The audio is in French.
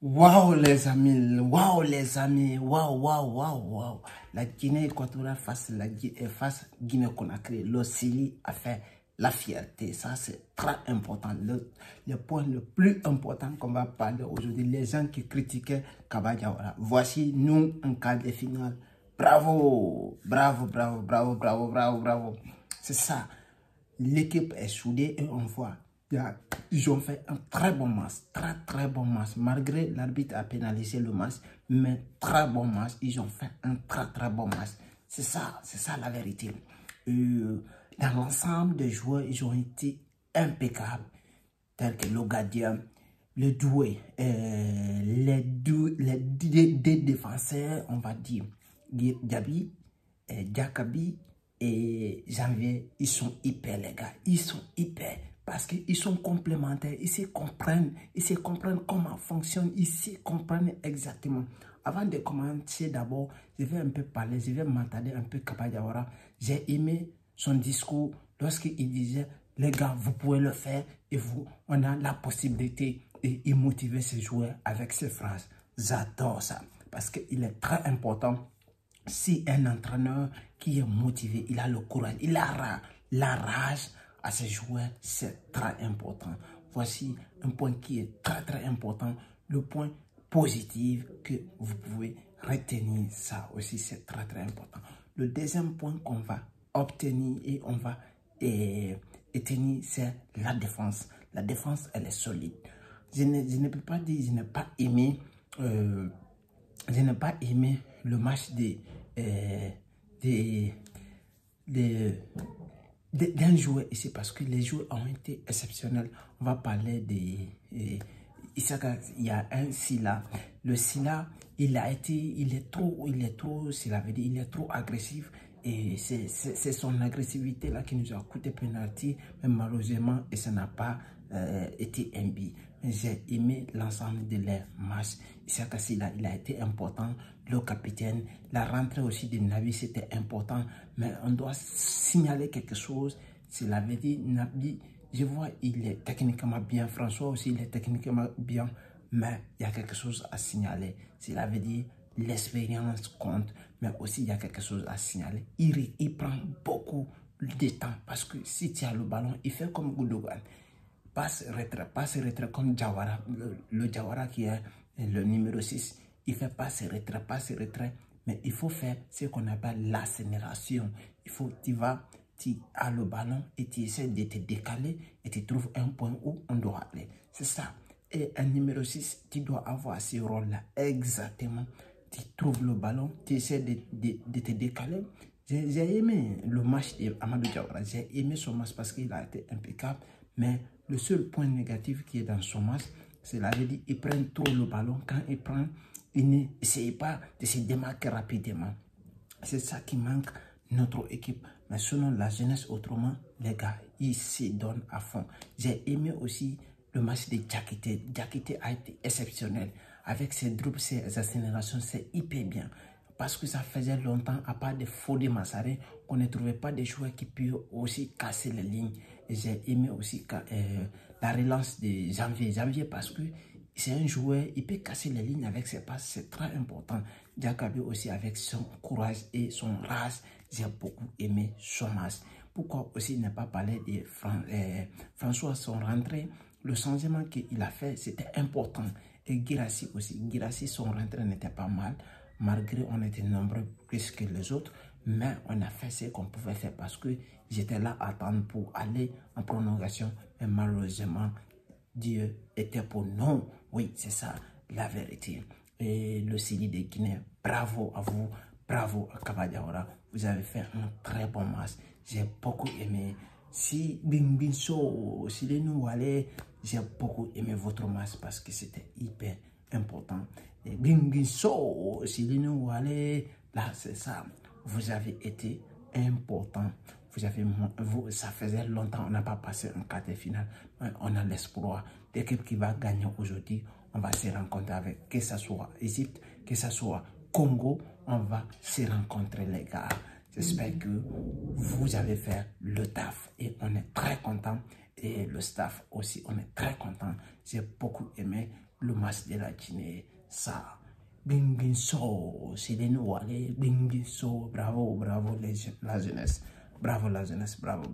Waouh les amis, waouh. La Guinée équatoriale face Guinée-Conakry, le Sili a fait la fierté. Ça, c'est très important. Le point le plus important qu'on va parler aujourd'hui, les gens qui critiquaient Kaba Diawara. Voici nous en quart de finale. Bravo. C'est ça. L'équipe est soudée et on voit. Ils ont fait un très bon match, très bon match. Malgré l'arbitre a pénalisé le match, mais très bon match. Ils ont fait un très bon match. C'est ça la vérité. Dans l'ensemble des joueurs, ils ont été impeccables, tels que le gardien, le doué, les deux défenseurs, on va dire, Gabi, Jakabi et Janvier, ils sont hyper les gars, ils sont hyper parce qu'ils sont complémentaires, ils se comprennent comment fonctionne, ils se comprennent exactement. Avant de commencer d'abord, je vais un peu parler, je vais m'attarder un peu Kaba Diawara. J'ai aimé son discours lorsqu'il disait, les gars, vous pouvez le faire et vous, on a la possibilité de motiver ces joueurs avec ces phrases. J'adore ça parce qu'il est très important. Si un entraîneur qui est motivé, il a le courage, il a la rage à ses joueurs, c'est très important. Voici un point qui est très important, le point positif que vous pouvez retenir. Ça aussi, c'est très important. Le deuxième point qu'on va obtenir et on va tenir, c'est la défense. La défense, elle est solide. Je ne peux pas dire, je n'ai pas aimé le match d'un joueur ici parce que les joueurs ont été exceptionnels. On va parler il y a un Sila. Le Sila, il est trop, cela veut dire, il est trop agressif. Et c'est son agressivité là qui nous a coûté penalty, mais malheureusement, et ça n'a pas été un but. J'ai aimé l'ensemble de leurs matchs. Issaka Sila, il a été important. Le capitaine, la rentrée aussi de Nabi, c'était important. Mais on doit signaler quelque chose. Cela veut dire, Nabi, je vois, il est techniquement bien. François aussi, il est techniquement bien. Mais il y a quelque chose à signaler. Cela veut dire, l'expérience compte, mais aussi il y a quelque chose à signaler. Il prend beaucoup de temps parce que si tu as le ballon, il fait comme Gundogan. Passe retrait comme Diawara, le Diawara qui est le numéro 6. Il fait passe retrait, mais il faut faire ce qu'on appelle l'accélération. Tu as le ballon et tu essaies de te décaler et tu trouves un point où on doit aller. C'est ça. Et un numéro 6, tu dois avoir ce rôle-là exactement. Tu trouves le ballon, tu essaies de te décaler. J'ai aimé le match d'Amadou Diawara. J'ai aimé son match parce qu'il a été impeccable. Mais le seul point négatif qui est dans son match, c'est la dit il prend trop le ballon. Quand il prend, il n'essaye pas de se démarquer rapidement. C'est ça qui manque notre équipe. Mais selon la jeunesse, autrement, les gars, ils se donnent à fond. J'ai aimé aussi le match de Diakité. Diakité a été exceptionnel. Avec ses dribbles, ses accélérations, c'est hyper bien. Parce que ça faisait longtemps, à part de Fodé Massaré, qu'on ne trouvait pas des joueurs qui puissent aussi casser les lignes. Et j'ai aimé aussi la relance de Janvier parce que c'est un joueur, il peut casser les lignes avec ses passes, c'est très important. Diakabi aussi avec son courage et son rage, j'ai beaucoup aimé son match. Pourquoi aussi ne pas parler de François, son rentrée, le changement qu'il a fait, c'était important. Et Guirassy aussi, Guirassy, son rentrée n'était pas mal. Malgré on était nombreux plus que les autres, mais on a fait ce qu'on pouvait faire parce que j'étais là à attendre pour aller en prolongation. Mais malheureusement, Dieu était pour nous. Oui, c'est ça la vérité. Et le Sili de Guinée, bravo à vous, bravo à Kaba Diawara. Vous avez fait un très bon match. J'ai beaucoup aimé. Si Bimbinso, si les nous allez, j'ai beaucoup aimé votre match parce que c'était hyper important. Et Bimbinso, si les nous allez, là c'est ça. Vous avez été important. Ça faisait longtemps, on n'a pas passé un quart de finale. On a l'espoir. L'équipe qui va gagner aujourd'hui, on va se rencontrer avec, que ce soit Égypte, que ce soit Congo, on va se rencontrer les gars. J'espère que vous avez fait le taf et on est très content. Et le staff aussi, on est très content. J'ai beaucoup aimé le match de la Guinée. Ça, Binginso, c'est des Noualais, Binginso, bravo, bravo la jeunesse, bravo la jeunesse, bravo.